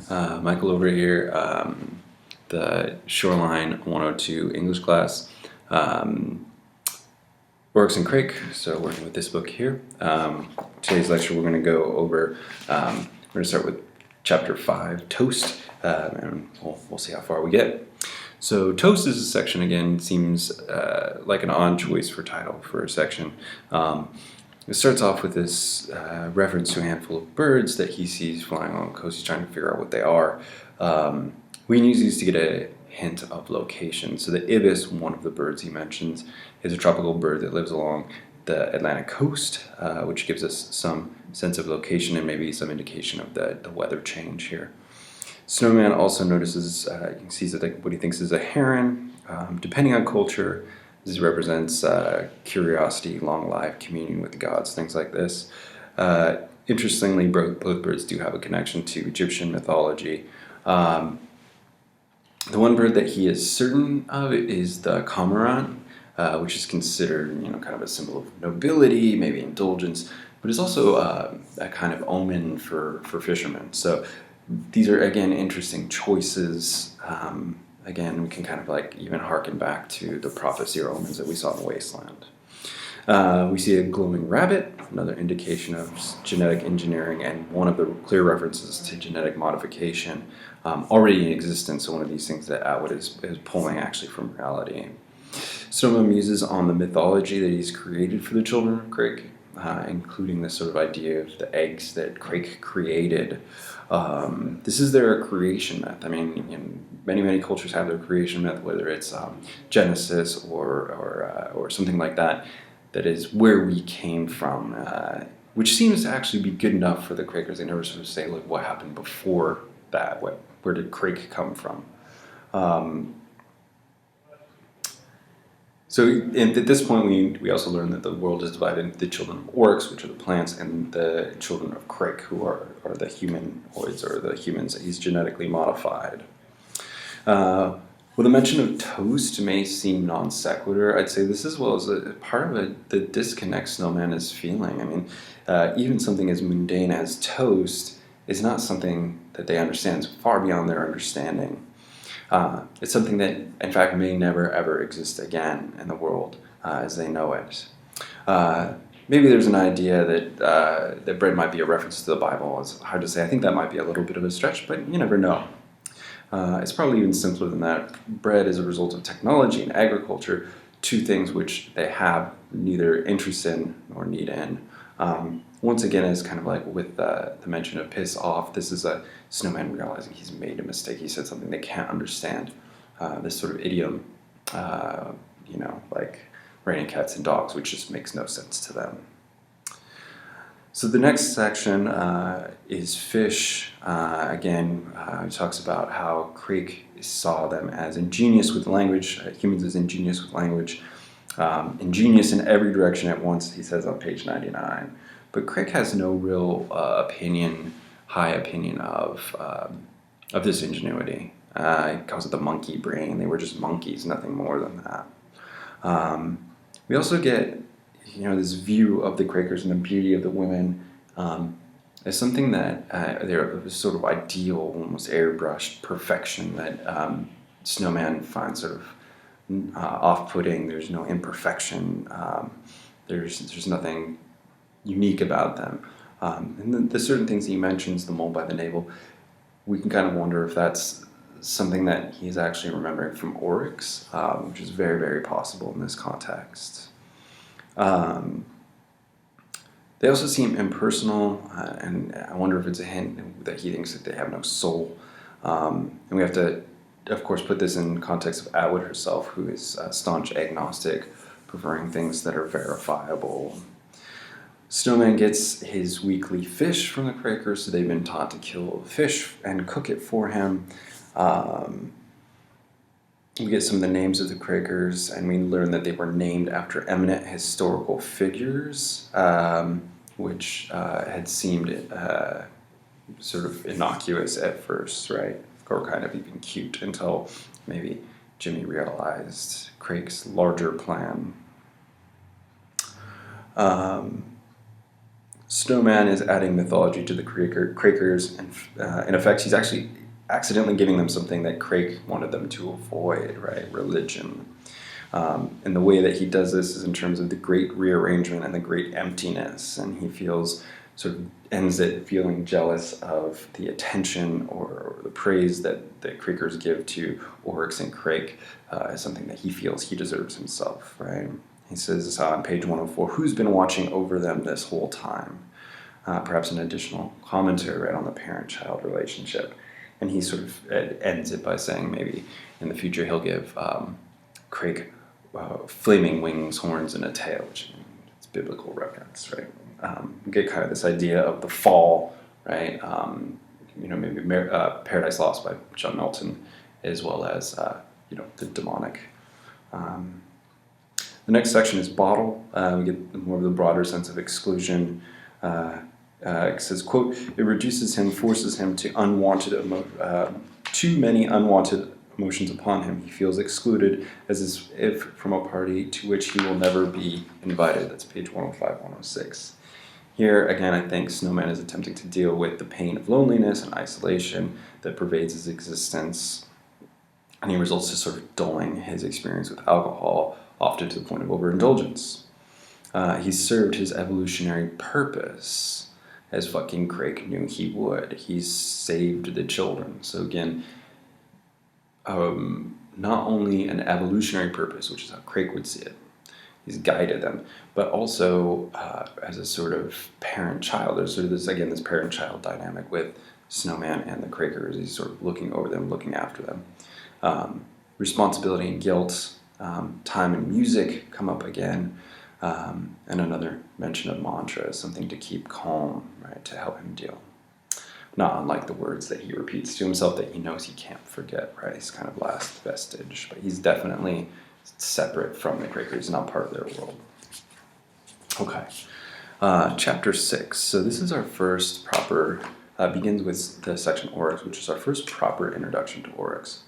Michael over here, the Shoreline 102 English class, Oryx and Crake, so working with this book here. Today's lecture we're going to go over, we're going to start with chapter 5, Toast, and we'll see how far we get. So Toast is a section, again, seems like an odd choice for title for a section. It starts off with this reference to a handful of birds that he sees flying along the coast. He's trying to figure out what they are. We can use these to get a hint of location. So the ibis, one of the birds he mentions, is a tropical bird that lives along the Atlantic coast, which gives us some sense of location and maybe some indication of the weather change here. Snowman also notices, he sees what he thinks is a heron. Depending on culture, this represents curiosity, long life, communion with the gods, things like this. Interestingly, both birds do have a connection to Egyptian mythology. The one bird that he is certain of is the cormorant, which is considered, kind of a symbol of nobility, maybe indulgence, but it's also a kind of omen for fishermen. So these are, again, interesting choices. Again, we can kind of even harken back to the prophecy or omens that we saw in the wasteland. We see a glowing rabbit, another indication of genetic engineering, and one of the clear references to genetic modification already in existence. So one of these things that Atwood is pulling actually from reality. Snowman muses on the mythology that he's created for the children of Crake, including this sort of idea of the eggs that Crake created. This is their creation myth. I mean, many cultures have their creation myth, whether it's Genesis or something like that. That is where we came from, which seems to actually be good enough for the Quakers. They never sort of say, like, what happened before that? Where did Crake come from? So at this point, we also learn that the world is divided into the children of Oryx, which are the plants, and the children of Crake, who are the humanoids, or the humans that he's genetically modified. Well, the mention of toast may seem non sequitur. I'd say this as well as a part of the disconnect Snowman is feeling. I mean, even something as mundane as toast is not something that they understand. It's far beyond their understanding. It's something that, in fact, may never ever exist again in the world as they know it. Maybe there's an idea that bread might be a reference to the Bible. It's hard to say. I think that might be a little bit of a stretch, but you never know. It's probably even simpler than that. Bread is a result of technology and agriculture, two things which they have neither interest in nor need in. Once again, it's kind of like with the mention of piss off, this is a Snowman realizing he's made a mistake. He said something they can't understand. This sort of idiom, like raining cats and dogs, which just makes no sense to them. So the next section is fish. Again, it talks about how Crake saw them as ingenious with language, humans as ingenious with language, ingenious in every direction at once, he says on page 99. But Crake has no real high opinion of this ingenuity. He calls it the monkey brain. They were just monkeys, nothing more than that. We also get this view of the Quakers and the beauty of the women as something that they're sort of ideal, almost airbrushed perfection that Snowman finds sort of off-putting. There's no imperfection. There's nothing unique about them. And the certain things he mentions, the mole by the navel, we can kind of wonder if that's something that he's actually remembering from Oryx, which is very, very possible in this context. They also seem impersonal, and I wonder if it's a hint that he thinks that they have no soul. And we have to, of course, put this in context of Atwood herself, who is staunch agnostic, preferring things that are verifiable. Snowman gets his weekly fish from the Quakers, so they've been taught to kill fish and cook it for him. We get some of the names of the Quakers, and we learn that they were named after eminent historical figures, which had seemed sort of innocuous at first, right? Or kind of even cute until maybe Jimmy realized Crake's larger plan. Snowman is adding mythology to the Quakers, and in effect, he's actually accidentally giving them something that Crake wanted them to avoid, right? Religion. And the way that he does this is in terms of the great rearrangement and the great emptiness, and he feels sort of ends it feeling jealous of the attention or the praise that the Quakers give to Oryx and Crake as something that he feels he deserves himself, right? He says on page 104, who's been watching over them this whole time? Perhaps an additional commentary right on the parent-child relationship. And he sort of ends it by saying maybe in the future he'll give Crake flaming wings, horns, and a tail, which is biblical reference, right? We get kind of this idea of the fall, right? Maybe Paradise Lost by John Milton, as well as the demonic. The next section is bottle. We get more of the broader sense of exclusion. It says, quote, it reduces him, forces him to too many unwanted emotions upon him. He feels excluded as if from a party to which he will never be invited. That's page 105, 106. Here, again, I think Snowman is attempting to deal with the pain of loneliness and isolation that pervades his existence, and he results to sort of dulling his experience with alcohol, often to the point of overindulgence. He's served his evolutionary purpose, as fucking Crake knew he would. He's saved the children. So again, not only an evolutionary purpose, which is how Crake would see it, he's guided them, but also as a sort of parent-child. There's sort of this parent-child dynamic with Snowman and the Quakers. He's sort of looking over them, looking after them. Responsibility and guilt, time and music come up again, and another mention of mantra, something to keep calm, right, to help him deal. Not unlike the words that he repeats to himself that he knows he can't forget, right? He's kind of last vestige, but he's definitely separate from the Quakers, not part of their world. Okay, chapter 6. So this is our first proper, begins with the section Oryx, which is our first proper introduction to Oryx.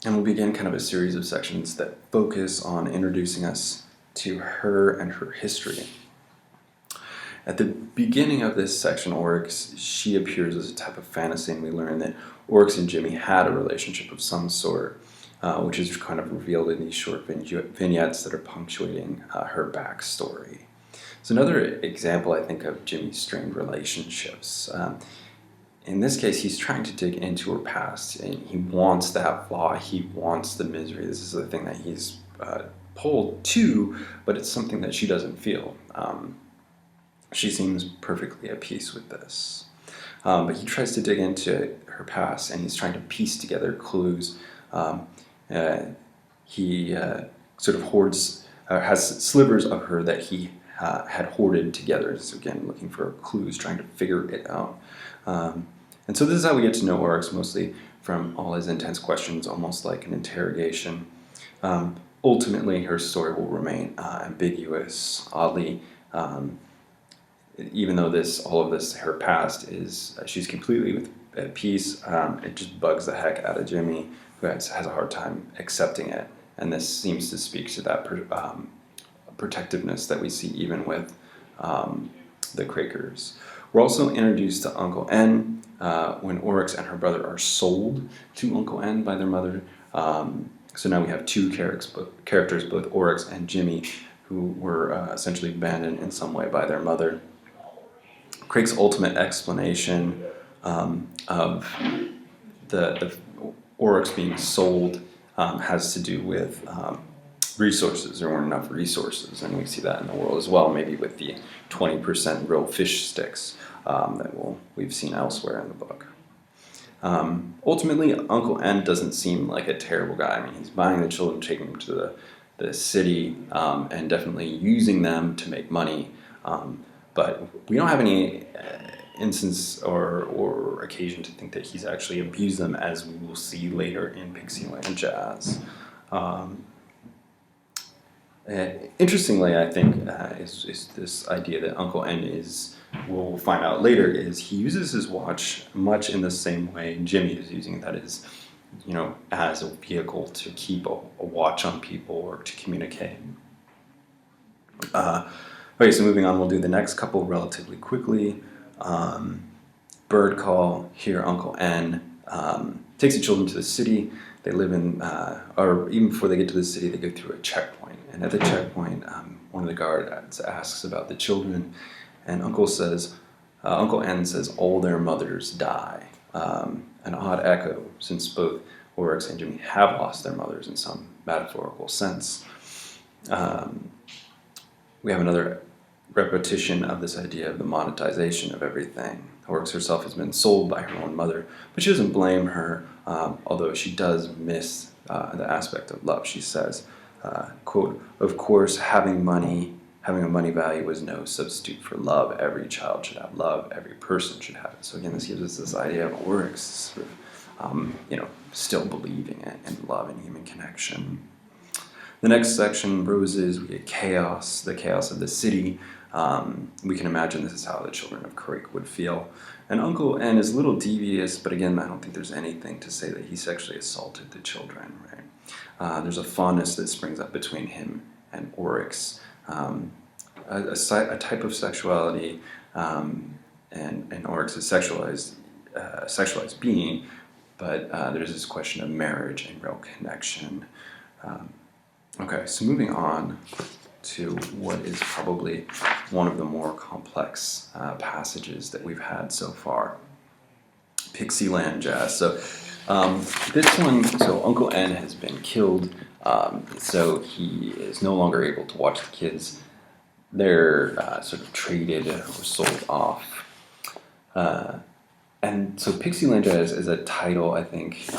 And we'll begin kind of a series of sections that focus on introducing us to her and her history. At the beginning of this section, Oryx, she appears as a type of fantasy, and we learn that Oryx and Jimmy had a relationship of some sort, which is kind of revealed in these short vignettes that are punctuating her backstory. So another example, I think, of Jimmy's strained relationships. In this case, he's trying to dig into her past, and he wants that flaw, he wants the misery. This is the thing that he's pulled to, but it's something that she doesn't feel. She seems perfectly at peace with this. But he tries to dig into her past, and he's trying to piece together clues. He sort of hoards, has slivers of her that he had hoarded together. So again, looking for clues, trying to figure it out. And so this is how we get to know Oryx, mostly from all his intense questions, almost like an interrogation. Ultimately, her story will remain ambiguous, oddly. Even though all of this, her past is, she's completely at peace, it just bugs the heck out of Jimmy, who has a hard time accepting it. And this seems to speak to that protectiveness that we see even with the Quakers. We're also introduced to Uncle N when Oryx and her brother are sold to Uncle N by their mother. So now we have two characters, both Oryx and Jimmy, who were essentially abandoned in some way by their mother. Crake's ultimate explanation of the Oryx being sold has to do with resources. There weren't enough resources, and we see that in the world as well, maybe with the 20% real fish sticks that we've seen elsewhere in the book. Ultimately, Uncle N doesn't seem like a terrible guy. I mean, he's buying the children, taking them to the city, and definitely using them to make money. But we don't have any instance or occasion to think that he's actually abused them, as we will see later in Pixie and Jazz. Interestingly, I think, is this idea that Uncle N we'll find out later, is he uses his watch much in the same way Jimmy is using it, that is, as a vehicle to keep a watch on people or to communicate. Okay, so moving on, we'll do the next couple relatively quickly. Bird call, here Uncle N takes the children to the city. They live in, or even before they get to the city, they go through a checkpoint. And at the checkpoint, one of the guards asks about the children, and Uncle N says, all their mothers die. An odd echo, since both Oryx and Jimmy have lost their mothers in some metaphorical sense. We have another repetition of this idea of the monetization of everything. Oryx herself has been sold by her own mother, but she doesn't blame her, although she does miss the aspect of love. She says, quote, of course, having a money value is no substitute for love. Every child should have love. Every person should have it. So again, this gives us this idea of Oryx sort of, still believing in love and human connection. The next section, roses, we get chaos, the chaos of the city. We can imagine this is how the children of Crake would feel. And Uncle N is a little devious, but again, I don't think there's anything to say that he sexually assaulted the children, right? There's a fondness that springs up between him and Oryx. A type of sexuality, and Oryx is sexualized being, but there's this question of marriage and real connection. Okay, so moving on to what is probably one of the more complex passages that we've had so far. Pixie Land Jazz. So this one, so Uncle N has been killed, so he is no longer able to watch the kids. They're sort of traded or sold off. And so Pixie Land Jazz is a title, I think,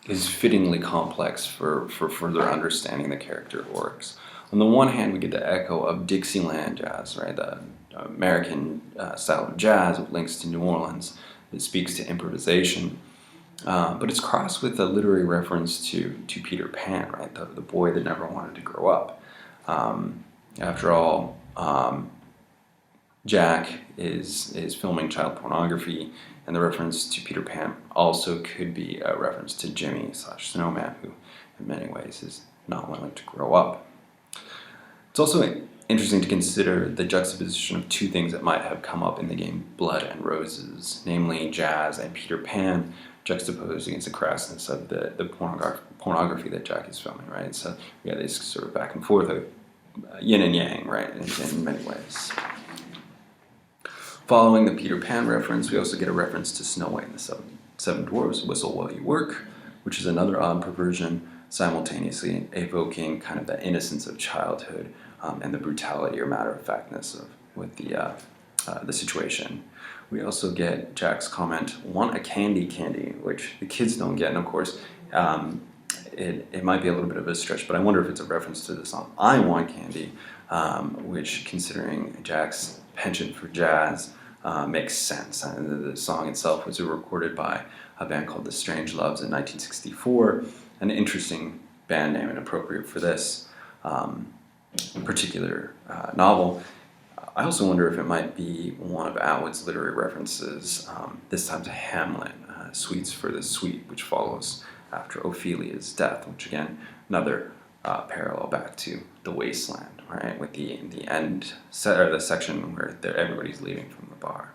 is fittingly complex for further understanding the character of Oryx. On the one hand, we get the echo of Dixieland jazz, right? The American style of jazz with links to New Orleans that speaks to improvisation. But it's crossed with a literary reference to Peter Pan, right? The boy that never wanted to grow up. After all, Jack is filming child pornography, and the reference to Peter Pan also could be a reference to Jimmy / Snowman, who in many ways is not willing to grow up. It's also interesting to consider the juxtaposition of two things that might have come up in the game Blood and Roses, namely jazz and Peter Pan, juxtaposed against the crassness of the pornography that Jack is filming, right? So we have this sort of back and forth of yin and yang, right, in many ways. Following the Peter Pan reference, we also get a reference to Snow White and the Seven Dwarfs, Whistle While You Work, which is another odd perversion, simultaneously evoking kind of the innocence of childhood and the brutality or matter-of-factness with the situation. We also get Jack's comment, want a candy, which the kids don't get, and of course, it might be a little bit of a stretch, but I wonder if it's a reference to the song I Want Candy, which, considering Jack's penchant for jazz, makes sense. And the song itself was recorded by a band called The Strange Loves in 1964, an interesting band name and appropriate for this particular novel. I also wonder if it might be one of Atwood's literary references, this time to Hamlet, Sweets for the Sweet, which follows after Ophelia's death, which again, another parallel back to The Wasteland, right, with the end, or the section where everybody's leaving from the bar.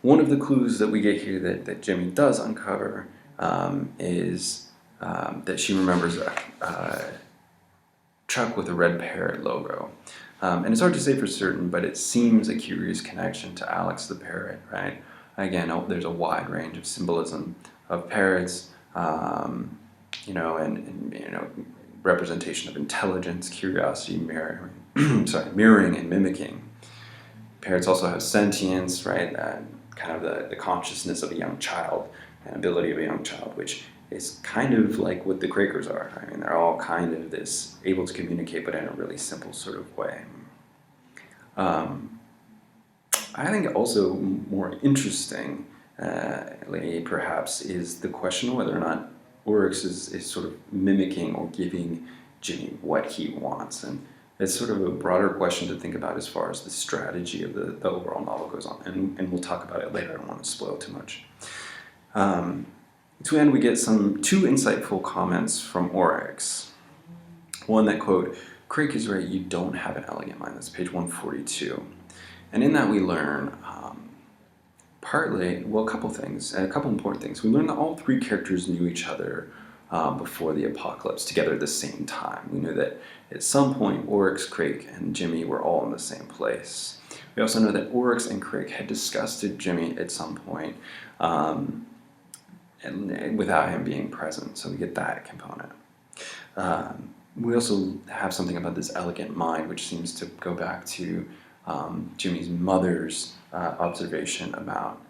One of the clues that we get here that Jimmy does uncover is that she remembers a truck with a red parrot logo. And it's hard to say for certain, but it seems a curious connection to Alex the parrot, right? Again, there's a wide range of symbolism of parrots, and representation of intelligence, curiosity, mirroring and mimicking. Parrots also have sentience, right? Kind of the consciousness of a young child and ability of a young child, which is kind of like what the Quakers are. I mean, they're all kind of this able to communicate, but in a really simple sort of way. I think also more interesting, perhaps, is the question of whether or not Oryx is sort of mimicking or giving Jimmy what he wants. And it's sort of a broader question to think about as far as the strategy of the overall novel goes on. And we'll talk about it later. I don't want to spoil too much. To end, we get two insightful comments from Oryx. One that, quote, Crake is right, you don't have an elegant mind. That's page 142. And in that we learn partly, well, a couple things, and a couple important things. We learn that all three characters knew each other before the apocalypse, together at the same time. We knew that at some point Oryx, Crake, and Jimmy were all in the same place. We also know that Oryx and Crake had disgusted Jimmy at some point, and without him being present, so we get that component. We also have something about this elegant mind, which seems to go back to Jimmy's mother's observation about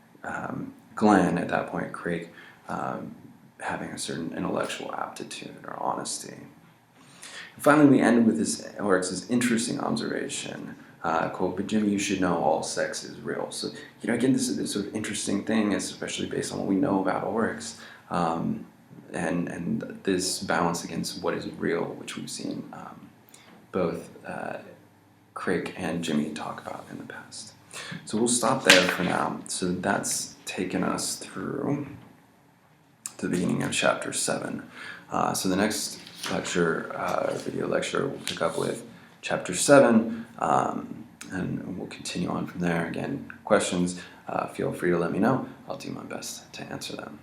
Glenn, at that point, Crake, having a certain intellectual aptitude or honesty. And finally, we end with this Oryx's interesting observation, quote, but Jimmy, you should know all sex is real. So, again, this is this sort of interesting thing, especially based on what we know about Oryx, and this balance against what is real, which we've seen both Crake and Jimmy talk about in the past. So we'll stop there for now. So that's taken us through to the beginning of chapter 7. So the next lecture, video lecture, we'll pick up with chapter 7, and we'll continue on from there. Again, questions, feel free to let me know. I'll do my best to answer them.